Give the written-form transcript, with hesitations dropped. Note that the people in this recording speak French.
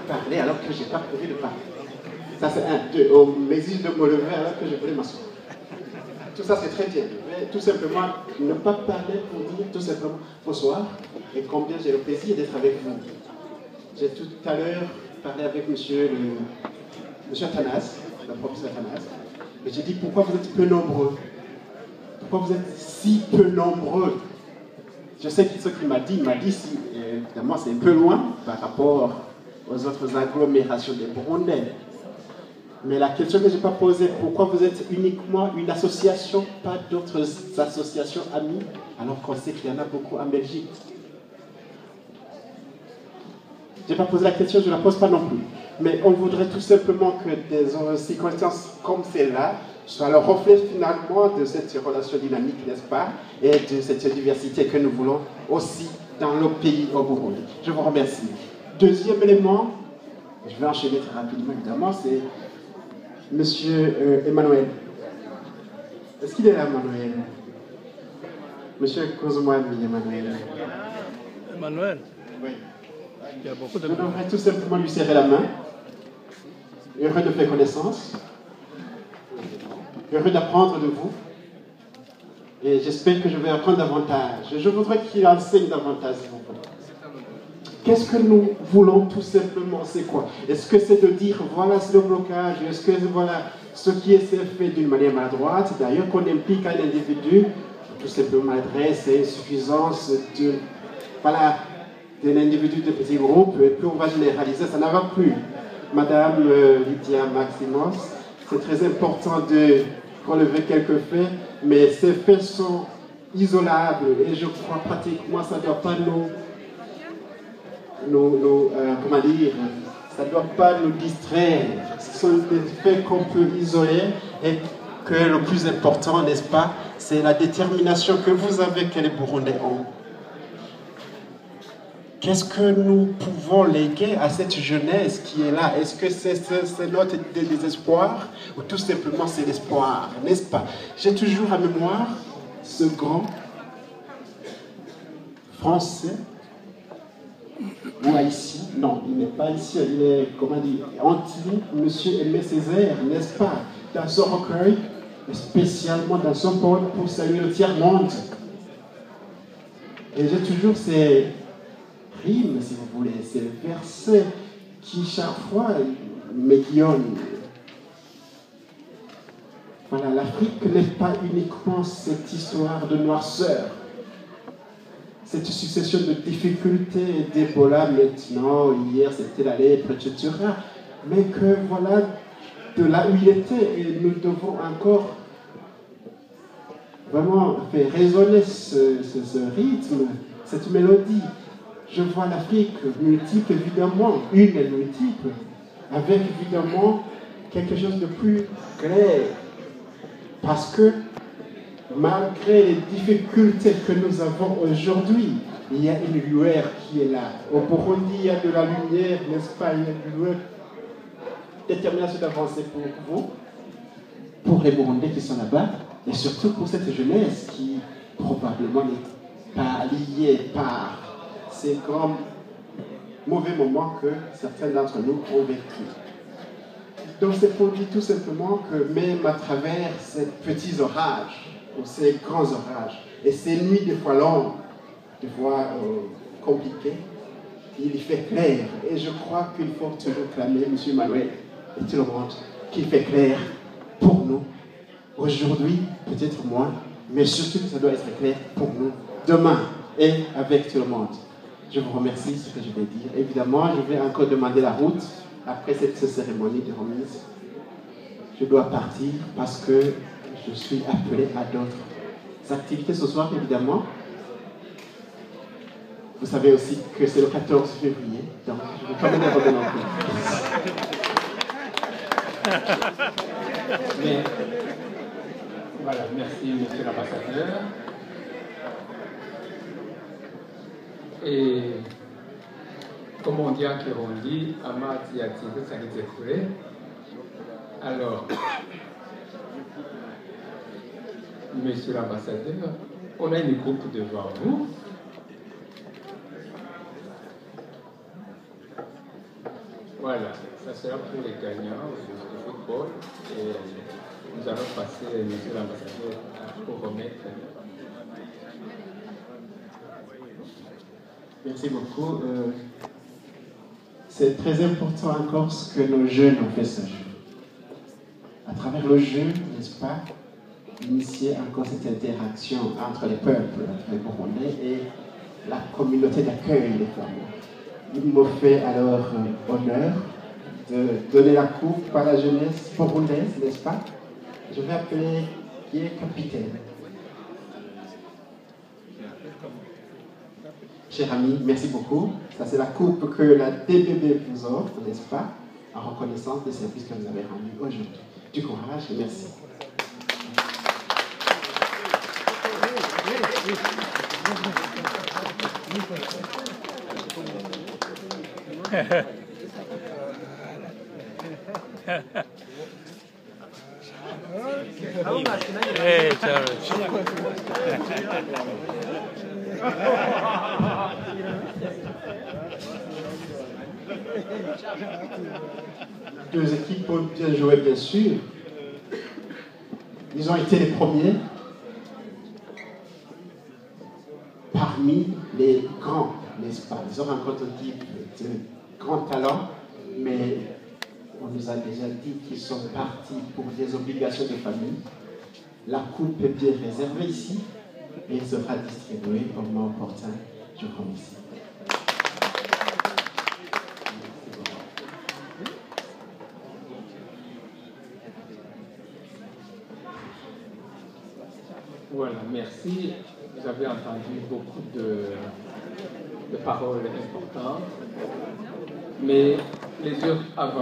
parler alors que je n'ai pas prévu de parler. Ça, c'est un. Deux, on m'exige de me lever alors que je voulais m'asseoir. Tout ça, c'est très bien. Mais tout simplement, ne pas parler pour dire tout simplement bonsoir et combien j'ai le plaisir d'être avec vous. J'ai tout à l'heure parlé avec monsieur Athanas, le professeur Athanas, et j'ai dit pourquoi vous êtes peu nombreux? Pourquoi vous êtes si peu nombreux? Je sais que ce qu'il m'a dit, si, évidemment, c'est un peu loin par rapport aux autres agglomérations des Burundais. Mais la question que je n'ai pas posée, pourquoi vous êtes uniquement une association, pas d'autres associations amies, alors qu'on sait qu'il y en a beaucoup en Belgique? Je n'ai pas posé la question, je ne la pose pas non plus. Mais on voudrait tout simplement que des circonstances comme celle-là soient le reflet finalement de cette relation dynamique, n'est-ce pas, et de cette diversité que nous voulons aussi dans le pays au Burundi. Je vous remercie. Deuxième élément, je vais enchaîner très rapidement évidemment, c'est Monsieur Emmanuel. Est-ce qu'il est là, Emmanuel? Monsieur Kozouane Emmanuel. Emmanuel? Oui. Il y a beaucoup de... Je devrais tout simplement lui serrer la main. Heureux de faire connaissance. Heureux d'apprendre de vous. Et j'espère que je vais apprendre davantage. Je voudrais qu'il enseigne davantage, s'il vous plaît. Qu'est-ce que nous voulons tout simplement? C'est quoi? Est-ce que c'est de dire, voilà, c'est le blocage? Est-ce que voilà, ce qui est fait d'une manière maladroite? D'ailleurs, qu'on implique un individu, tout simplement adresse et insuffisance de, voilà, d'un individu de petits groupes, et puis on va généraliser, ça n'en va plus. Madame Lydia Maximos, c'est très important de relever quelques faits, mais ces faits sont isolables, et je crois pratiquement ça ne doit pas comment dire, ça ne doit pas nous distraire. Ce sont des faits qu'on peut isoler et que le plus important, n'est-ce pas, c'est la détermination que vous avez, que les Burundais ont. Qu'est-ce que nous pouvons léguer à cette jeunesse qui est là? Est-ce que c'est notre désespoir ou tout simplement c'est l'espoir, n'est-ce pas? J'ai toujours à mémoire ce grand Français, ou haïtien, non, il n'est pas haïtien, il est, comment dire, antillais, monsieur Aimé Césaire, n'est-ce pas, dans son recueil, spécialement dans son poème pour saluer le tiers-monde. Et j'ai toujours ces rimes, si vous voulez, ces versets qui, chaque fois, m'aiguillonnent. Voilà, l'Afrique n'est pas uniquement cette histoire de noirceur, cette succession de difficultés, d'Ebola maintenant, hier c'était la lèpre, etc. Mais que voilà, de là où il était, et nous devons encore vraiment faire résonner ce rythme, cette mélodie. Je vois l'Afrique multiple, évidemment, une et multiple, avec évidemment quelque chose de plus clair. Parce que malgré les difficultés que nous avons aujourd'hui, il y a une lueur qui est là. Au Burundi, il y a de la lumière, n'est-ce pas? Il y a une lueur, détermination d'avancer pour vous, pour les Burundais qui sont là-bas, et surtout pour cette jeunesse qui probablement n'est pas liée par ces grands mauvais moments que certains d'entre nous ont vécu. Donc c'est pour dire tout simplement que même à travers ces petits orages, ou ces grands orages, et ces nuits des fois longues, des fois compliquées, il y fait clair. Et je crois qu'il faut toujours clamer, M. Manuel et tout le monde, qu'il fait clair pour nous, aujourd'hui, peut-être moins, mais surtout ça doit être clair pour nous, demain, et avec tout le monde. Je vous remercie, ce que je vais dire. Évidemment, je vais encore demander la route après cette cérémonie de remise. Je dois partir parce que je suis appelé à d'autres activités ce soir, évidemment. Vous savez aussi que c'est le 14 février, donc je ne vais pas me dérober non plus. Mais, voilà, merci monsieur l'ambassadeur. Et comme on dit en Kirundi, Amati Yatigo Sanizekure. Alors, monsieur l'ambassadeur, on a une coupe devant vous. Voilà, ça sera pour les gagnants du football. Et nous allons passer, monsieur l'ambassadeur, pour remettre. Merci beaucoup. C'est très important encore ce que nos jeunes ont fait ce jour. À travers le jeu, n'est-ce pas, initier encore cette interaction entre les peuples, entre les Burundais et la communauté d'accueil des femmes. Il me fait alors honneur de donner la coupe à la jeunesse burundaise, n'est-ce pas? Je vais appeler qui est capitaine. Cher ami, merci beaucoup. Ça, c'est la coupe que la DBB vous offre, n'est-ce pas? En reconnaissance des services que vous avez rendus aujourd'hui. Du courage et merci. Deux équipes ont bien joué, bien sûr. Ils ont été les premiers parmi les grands, n'est-ce pas? Ils ont rencontré une équipe de grands talents, mais on nous a déjà dit qu'ils sont partis pour des obligations de famille. La coupe est bien réservée ici et sera distribuée au moment opportun. Je vous remercie. Voilà, merci. Vous avez entendu beaucoup de paroles importantes, mais les heures avant.